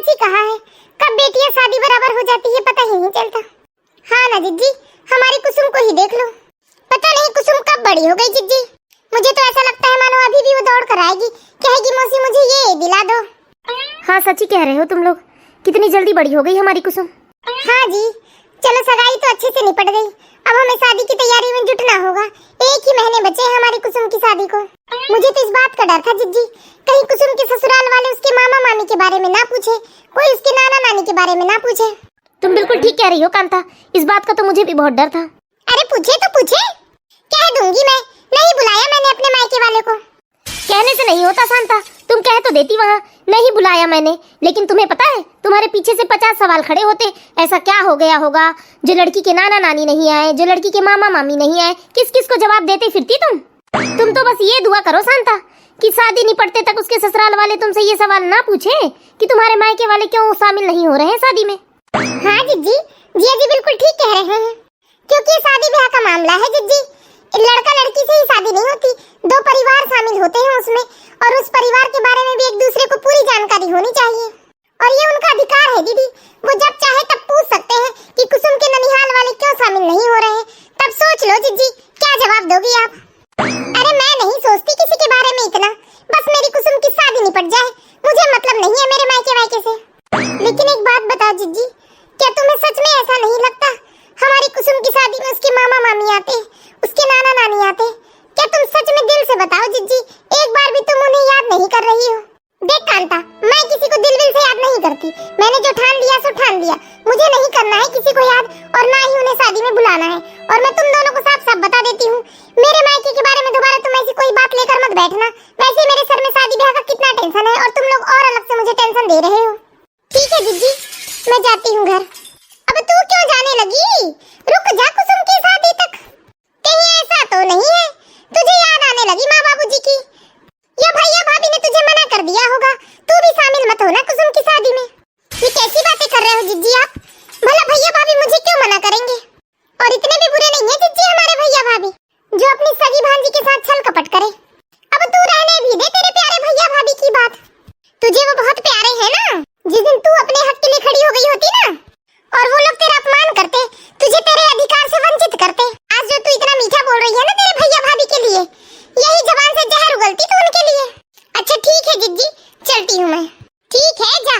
ही कहा है, कब बेटियां शादी बराबर हो जाती है पता ही नहीं चलता। हाँ ना जिज्जी, हमारी कुसुम को ही देख लो, पता नहीं कुसुम कब बड़ी हो गई जिज्जी। मुझे तो ऐसा लगता है मानो अभी भी वो दौड़ कर आएगी, कहेगी मौसी मुझे ये दिला दो। हाँ सच ही कह रहे हो तुम लोग, कितनी जल्दी बड़ी हो गई हमारी कुसुम। हाँ जी, चलो सगाई तो अच्छे से निपट गई, अब हमें शादी की तैयारी में जुटना होगा। 1 ही महीने बचे हैं हमारी कुसुम की शादी को। मुझे तो इस बात का डर था जिज्जी, कहीं कुसुम के ससुराल वाले उसके मामा मामी के बारे में ना पूछे, कोई उसके नाना नानी के बारे में ना पूछे। तुम बिल्कुल ठीक कह रही हो कांता, इस बात का तो मुझे भी बहुत डर था। अरे पूछे तो पूछे, कह दूंगी मैं, नहीं बुलाया मैंने अपने मायके वाले को। कहने से नहीं होता शांता, तुम कह तो देती वहाँ नहीं बुलाया मैंने, लेकिन तुम्हें पता है तुम्हारे पीछे से 50 सवाल खड़े होते, ऐसा क्या हो गया होगा जो लड़की के नाना नानी नहीं आए, जो लड़की के मामा मामी नहीं आए, किस किस को जवाब देते फिरती तुम तो बस ये दुआ करो शांता कि शादी निपटते तक उसके ससुराल वाले तुमसे ये सवाल ना पूछे कि तुम्हारे मायके वाले क्यों शामिल नहीं हो रहे हैं शादी में। हाँ जिज्जी, जिया जी बिल्कुल ठीक कह रहे हैं, क्योंकि शादी ब्याह का मामला है जिज्जी, लड़का लड़की से ही शादी नहीं होती, 2 परिवार शामिल होते हैं उसमें, और उस परिवार के बारे में भी एक दूसरे को पूरी जानकारी होनी चाहिए, और ये उनका अधिकार है दीदी। वो जब चाहे तब पूछ सकते हैं कि कुसुम के ननिहाल वाले क्यों शामिल नहीं हो रहे हैं। तब सोच लो जिज्जी, क्या जवाब दोगी आप? अरे मैं नहीं सोचती किसी के बारे में इतना, बस मेरी कुसुम की शादी निपट जाए, मुझे मतलब नहीं है मेरे मायके वायके से। लेकिन एक बात बताओ जिज्जी, क्या तुम्हें सच में ऐसा नहीं लगता हमारी कुसुम की शादी में उसके मामा मामी आते, उसके नाना नानी आते? क्या तुम सच में दिल से बताओ जिज्जी, एक बार भी तुम उन्हें याद नहीं कर रही हो? देख कांता, मैं किसी को दिल से याद नहीं करती, मैंने जो ठान लिया सो ठान लिया, मुझे नहीं करना है किसी को याद, और ना ही उन्हें शादी में बुलाना है। और मैं तुम दोनों को साफ साफ बता देती हूँ, मेरे मायके के बारे में दोबारा तुम ऐसी कोई बात लेकर मत बैठना। वैसे मेरे सर में शादी ब्याह का कितना टेंशन है, और तुम लोग और अलग से मुझे टेंशन दे रहे हो। ठीक है जिज्जी, मैं जाती हूँ घर। अब तू क्यों जाने लगी? रुक जा कुसुम की शादी तक। कहीं ऐसा तो नहीं है तुझे याद आने लगी माँ बाबूजी की, या भैया भाभी ने तुझे मना कर दिया होगा, तू भी शामिल मत होना कुसुम की शादी में। ये कैसी बातें कर रहे हो जिज्जी आप? भला भैया भाभी मुझे क्यों मना करेंगे? और इतने भी बुरे नहीं है जिज्जी हमारे भैया भाभी, जो अपनी सगी भांजी के साथ छल कपट करे। अब तू रहने भी दे तेरे प्यारे भैया भाभी की बात, तुझे वो बहुत प्यारे हैं ना। जिस दिन तू अपने हक के लिए खड़ी हो गई होती ना, और वो लोग तेरा अपमान करते, तुझे तेरे अधिकार से वंचित करते, आज जो तू इतना मीठा बोल रही है ना तेरे भैया भाभी के लिए, यही जबान से जहर उगलती तू उनके लिए। अच्छा ठीक है जिज्जी, चलती हूँ मैं। ठीक है जा,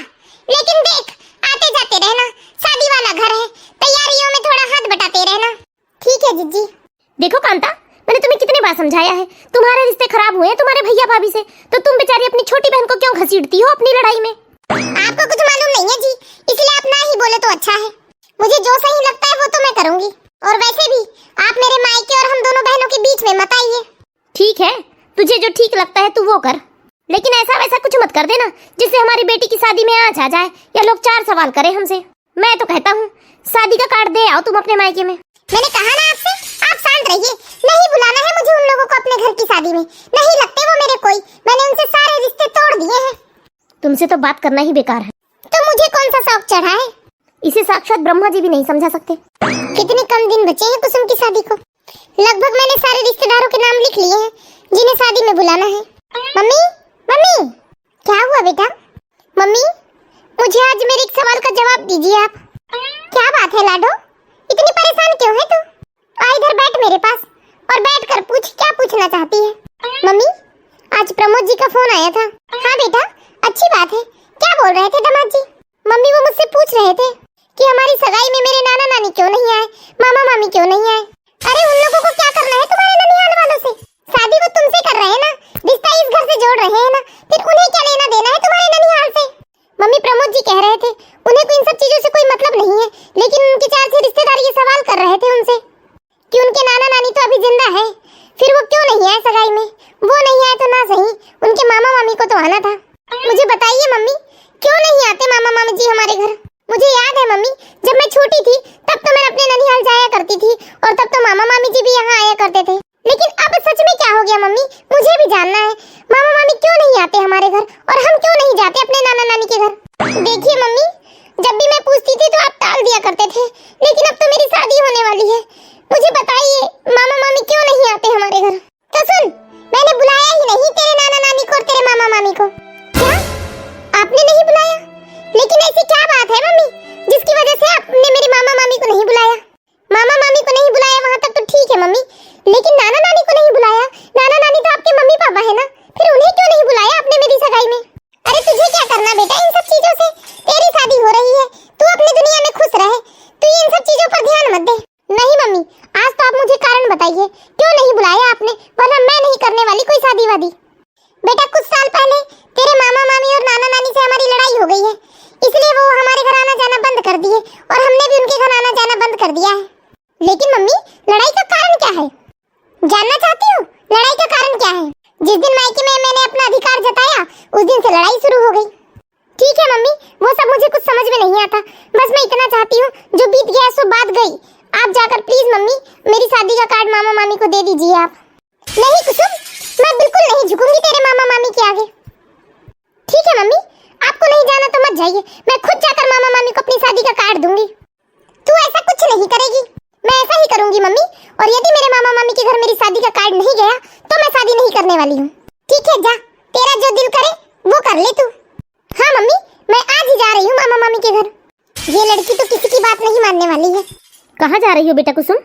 लेकिन देख आते जाते रहना, शादी वाला घर है, तैयारियों में थोड़ा हाथ बटाते रहना। ठीक है जिज्जी। देखो कांता, मैंने तुम्हें कितनी बार समझाया है, तुम्हारे रिश्ते खराब हुए हैं तुम्हारे भैया भाभी से, तो तुम बेचारी अपनी छोटी बहन को क्यों घसीटती हो अपनी लड़ाई में? आपको कुछ मालूम नहीं है जी, इसलिए आप ना ही बोले तो अच्छा है। मुझे जो सही लगता है वो तो मैं करूंगी, और वैसे भी आप मेरे मायके और हम दोनों बहनों के बीच में मत आइए। ठीक है, तुझे जो ठीक लगता है तू वो कर, लेकिन ऐसा वैसा कुछ मत कर देना जिससे हमारी बेटी की शादी में आँच आ जाए या लोग 4 सवाल करें हमसे। मैं तो कहता हूँ शादी का कार्ड दे आओ तुम अपने मायके में। मैंने कहा ना आपसे, आप शांत रहिए, नहीं बुलाना है मुझे उन लोगों को अपने घर की शादी में, नहीं लगते वो मेरे कोई, मैंने उनसे सारे रिश्ते तोड़ दिए हैं। तुमसे तो बात करना ही बेकार है। तो मुझे कौन सा शौक चढ़ा है? इसे साक्षात ब्रह्मा जी भी नहीं समझा सकते। कितने कम दिन बचे हैं कुसुम की शादी को, लगभग मैंने सारे रिश्तेदारों के नाम लिख लिए हैं जिन्हें शादी में बुलाना है। मम्मी मम्मी, क्या हुआ बेटा? मम्मी मुझे आज मेरे एक सवाल का जवाब दीजिए आप। क्या बात है लाडो, इतनी परेशान क्यों है तू? आ इधर बैठ मेरे पास, और बैठ कर पूछ, क्या पूछना चाहती है? मम्मी आज प्रमोद जी का फोन आया था। हाँ बेटा, अच्छी बात है, क्या बोल रहे थे दामाद जी? मम्मी वो मुझसे पूछ रहे थे कि हमारी सगाई में मेरे नाना नानी क्यों नहीं आए, मामा मामी क्यों नहीं आए। अरे उन लोगों को क्या करना है तुम्हारे ननिहाल वालों से? शादी वो तुमसे कर रहे हैं ना, रिश्ता इस घर से जोड़ रहे हैं ना, फिर उन्हें क्या लेना देना है तुम्हारे ननिहाल से? मम्मी प्रमोद जी कह रहे थे उन्हें कोई इन सब चीजों से कोई मतलब नहीं है, लेकिन उनके 4 से रिश्तेदार ये सवाल कर रहे थे उनसे कि उनके नाना नानी तो अभी जिंदा है, फिर वो क्यों नहीं आए सगाई में? वो नहीं आए तो ना सही, उनके मामा मामी को तो आना था। मुझे बताइए मम्मी, क्यों नहीं आते मामा मामी जी हमारे घर? मुझे याद है मम्मी, जब मैं छोटी थी तब तो मैं अपने ननिहाल जाया करती थी, और तब तो मामा मामी जी भी यहाँ आया करते थे, लेकिन अब सच में क्या हो गया मम्मी? मुझे भी जानना है, मामा मामी क्यों नहीं आते हमारे घर, और हम क्यों नहीं जाते अपने नाना नानी के घर? देखिए मम्मी, जब भी मैं पूछती थी तो आप टाल दिया करते थे, लेकिन अब तो मेरी शादी होने वाली है, मुझे बताइए मामा मामी क्यों नहीं आते हमारे घर? तो सुन, मैंने बुलाया ही नहीं तेरे नाना नानी को और तेरे मामा मामी को। क्या आपने नहीं बुलाया? लेकिन क्या बात है मम्मी, जिसकी वजह से आपने मेरी मामा मामी को नहीं बुलाया? मामा मामी को नहीं बुलाया वहाँ तक तो ठीक है मम्मी, लेकिन नाना नानी को नहीं बुलाया। नाना नानी तो आपके मम्मी पापा है ना, फिर उन्हें क्यों नहीं बुलाया आपने मेरी सगाई में? अरे तुझे क्या करना बेटा इन सब चीजों से, तेरी शादी हो रही है, तू अपनी दुनिया में खुश रहे, तू इन सब चीजों पर ध्यान मत दे। नहीं मम्मी, आज तो आप मुझे कारण बताइए, क्यों नहीं बुलाया आपने, वरना मैं नहीं करने वाली कोई शादी वादी। बेटा कुछ साल पहले तेरे मामा मामी और नाना नानी से हमारी लड़ाई हो गई है, इसलिए वो हमारे घर आना जाना बंद कर दिए और हमने भी उनके घर आना जाना बंद कर दिया है। लेकिन मम्मी, लड़ाई का कारण क्या है? जानना चाहती हो लड़ाई का कारण क्या है? जिस दिन मायके में मैंने अपना अधिकार जताया उस दिन से लड़ाई शुरू हो गई। ठीक है मम्मी, वो सब मुझे कुछ समझ में नहीं आता, बस मैं इतना चाहती हूँ जो बीत गया सो बात गई। आप जाकर प्लीज मम्मी मेरी शादी का कार्ड मामा मामी को दे दीजिए आप। नहीं कुसुम, मैं बिल्कुल नहीं झुकूंगी तेरे मामा मामी के आगे। ठीक है मम्मी, आपको नहीं जाना तो मत जाइए, मैं खुद जाकर मामा मामी को अपनी शादी का कार्ड दूंगी। तू ऐसा कुछ नहीं करेगी, मैं ऐसा ही करूंगी मम्मी, और यदि मेरे मामा मामी के घर मेरी शादी का कार्ड नहीं गया तो मैं शादी नहीं करने वाली हूँ। ठीक है जा, तेरा जो दिल करे वो कर ले तू। हाँ मम्मी, मैं आज ही जा रही हूँ मामा मामी के घर। ये लड़की तो किसी की बात नहीं मानने वाली है। कहाँ जा रही हो बेटा कुसुम?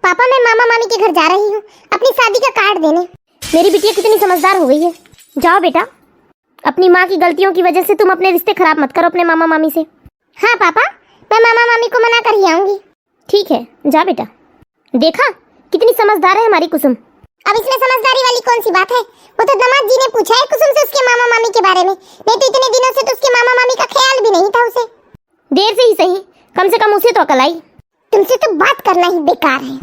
पापा मैं मामा मामी के घर जा रही हूँ अपनी शादी का कार्ड देने। मेरी बिटिया कितनी समझदार हो गई है। जाओ बेटा, अपनी माँ की गलतियों की वजह से तुम अपने रिश्ते खराब मत करो अपने मामा मामी से। हाँ पापा, मैं मामा मामी को मना कर ही आऊंगी। ठीक है, जा बेटा। देखा कितनी समझदार है हमारी कुसुम। अब इसमें समझदारी वाली कौन सी बात है? वो तो दामाद जी ने पूछा है कुसुम से उसके मामा मामी के बारे में, नहीं तो इतने दिनों से तो उसके मामा मामी का ख्याल भी नहीं था उसे। देर से ही सही, कम से कम उसे तो अकल आई। तुमसे तो बात करना ही बेकार है।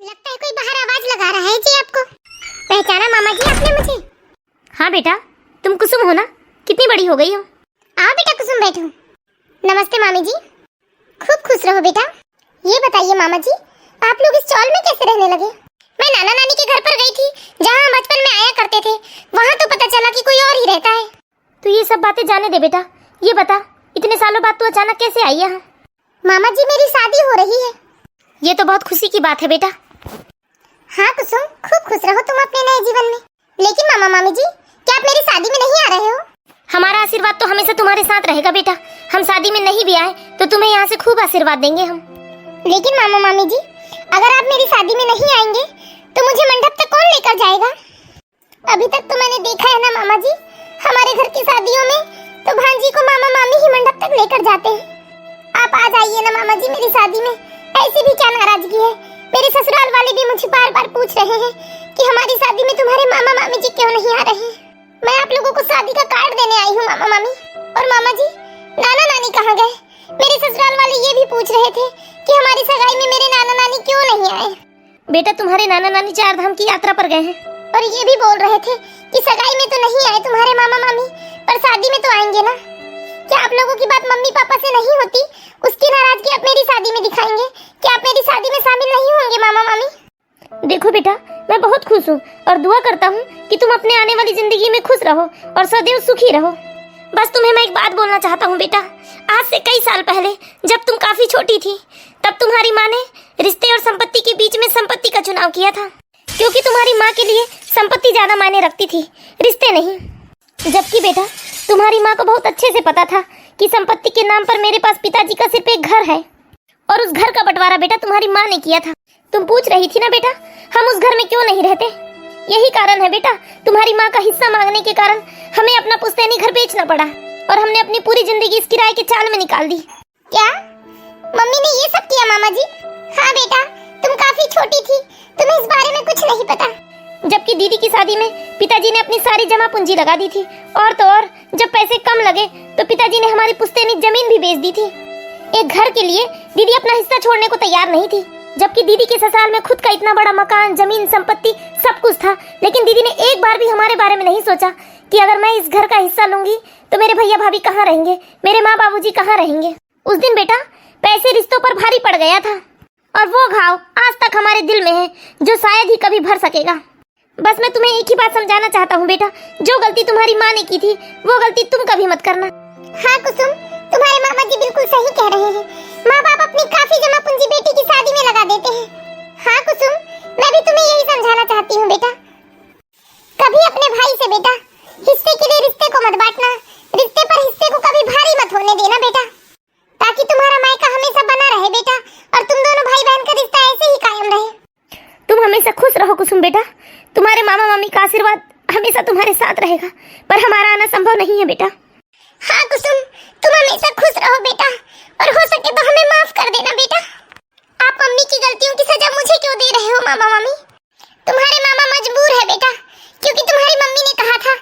लगता है कोई बाहर आवाज लगा रहा है जी आपको। पहचाना मामा जी आपने मुझे? हाँ बेटा, तुम कुसुम हो ना, कितनी बड़ी हो गई हो। आओ बेटा कुसुम बैठो। नमस्ते मामी जी, खूब खुश रहो बेटा। ये बताइए मामा जी, आप लोग इस चौल में कैसे रहने लगे? मैं नाना नानी के घर पर गई थी जहाँ हम बचपन में आया करते थे, वहाँ तो पता चला कि कोई और ही रहता है। तो ये सब बातें जाने दे बेटा, ये बता इतने सालों बाद तू अचानक कैसे आई यहाँ? मामा जी मेरी शादी हो रही है। ये तो बहुत खुशी की बात है बेटा। हाँ कुसुम, खूब खुश रहो तुम अपने नए जीवन में। लेकिन मामा मामी जी, क्या आप मेरी शादी में नहीं आ रहे हो? हमारा आशीर्वाद तो हमेशा तुम्हारे साथ रहेगा बेटा। हम शादी में नहीं भी आए तो तुम्हें यहाँ से खूब आशीर्वाद देंगे हम। लेकिन मामा मामी जी, अगर आप मेरी शादी में नहीं आएंगे तो मुझे मंडप तक कौन लेकर जाएगा? अभी तक तो मैंने देखा है ना मामा जी, हमारे घर की शादियों में तो भांजी को मामा मामी ही मंडप तक लेकर जाते हैं। आप आ जाइए ना मामा जी मेरी शादी में, ऐसी भी क्या नाराजगी है? मेरे ससुराल वाले भी मुझे बार बार पूछ रहे हैं कि हमारी शादी में तुम्हारे मामा मामी जी क्यों नहीं आ रहे हैं। मैं आप लोगों को शादी का कार्ड देने आई हूँ मामा मामी। और मामा जी, नाना नानी कहाँ गए? मेरे ससुराल वाले ये भी पूछ रहे थे कि हमारी सगाई में मेरे नाना नानी क्यों नहीं आए। बेटा तुम्हारे नाना नानी 4 धाम की यात्रा पर गए हैं। और ये भी बोल रहे थे कि सगाई में तो नहीं आए तुम्हारे मामा मामी, पर शादी में तो आएंगे ना। क्या आप लोगों की बात मम्मी पापा से नहीं होती? उसकी नाराजगी आप मेरी शादी में दिखाएंगे? क्या आप मेरी शादी में शामिल नहीं होंगे मामा मामी? देखो बेटा, मैं बहुत खुश हूँ और दुआ करता हूँ कि तुम अपने आने वाली जिंदगी में खुश रहो और सदैव सुखी रहो। बस तुम्हें मैं एक बात बोलना चाहता हूँ बेटा, आज से कई साल पहले जब तुम काफी छोटी थी, तब तुम्हारी माँ ने रिश्ते और संपत्ति के बीच में संपत्ति का चुनाव किया था, क्योंकि तुम्हारी माँ के लिए संपत्ति ज्यादा मायने रखती थी, रिश्ते नहीं। जबकि बेटा तुम्हारी माँ को बहुत अच्छे से पता था कि संपत्ति के नाम पर मेरे पास पिताजी का सिर्फ एक घर है, और उस घर का बंटवारा बेटा तुम्हारी माँ ने किया था। तुम पूछ रही थी ना बेटा, हम उस घर में क्यों नहीं रहते? यही कारण है बेटा, तुम्हारी माँ का हिस्सा मांगने के कारण हमें अपना पुश्तैनी घर बेचना पड़ा और हमने अपनी पूरी जिंदगी इस किराए के चाल में निकाल दी। क्या मम्मी ने ये सब किया मामा जी? हाँ बेटा, तुम काफी छोटी थी, तुम्हें इस बारे में कुछ नहीं पता। जबकि दीदी की शादी में पिताजी ने अपनी सारी जमा पूंजी लगा दी थी, और तो और जब पैसे कम लगे तो पिताजी ने हमारी पुश्तैनी जमीन भी बेच दी थी। एक घर के लिए दीदी अपना हिस्सा छोड़ने को तैयार नहीं थी, जबकि दीदी के ससुराल में खुद का इतना बड़ा मकान, जमीन, संपत्ति सब कुछ था। लेकिन दीदी ने एक बार भी हमारे बारे में नहीं सोचा कि अगर मैं इस घर का हिस्सा लूंगी तो मेरे भैया भाभी कहाँ रहेंगे, मेरे माँ बाबूजी कहाँ रहेंगे। उस दिन बेटा पैसे रिश्तों पर भारी पड़ गया था, और वो घाव आज तक हमारे दिल में है जो शायद ही कभी भर सकेगा। बस मैं तुम्हें एक ही बात समझाना चाहता हूँ बेटा, जो गलती तुम्हारी माँ ने की थी वो गलती तुम कभी मत करना। हाँ कुसुम, तुम्हारे मामा जी बिल्कुल सही कह रहे हैं। माँ बाप अपनी काफी जमा पूंजी बेटी की शादी में लगा देते हैं। हाँ कुसुम, मैं भी तुम्हें यही समझाना चाहती हूँ बेटा, कभी अपने भाई से बेटा हिस्से के लिए रिश्ते को मत बांटना, रिश्ते पर हिस्से को कभी भारी मत कुसुम बेटा, तुम्हारे मामा मामी का आशीर्वाद हमेशा तुम्हारे साथ रहेगा, पर हमारा आना संभव नहीं है बेटा। हाँ कुसुम, तुम हमेशा खुश रहो बेटा, और हो सके तो हमें माफ कर देना बेटा। आप मम्मी की गलतियों की सजा मुझे क्यों दे रहे हो मामा मामी? तुम्हारे मामा मजबूर है बेटा, क्योंकि तुम्हारी मम्मी ने कहा था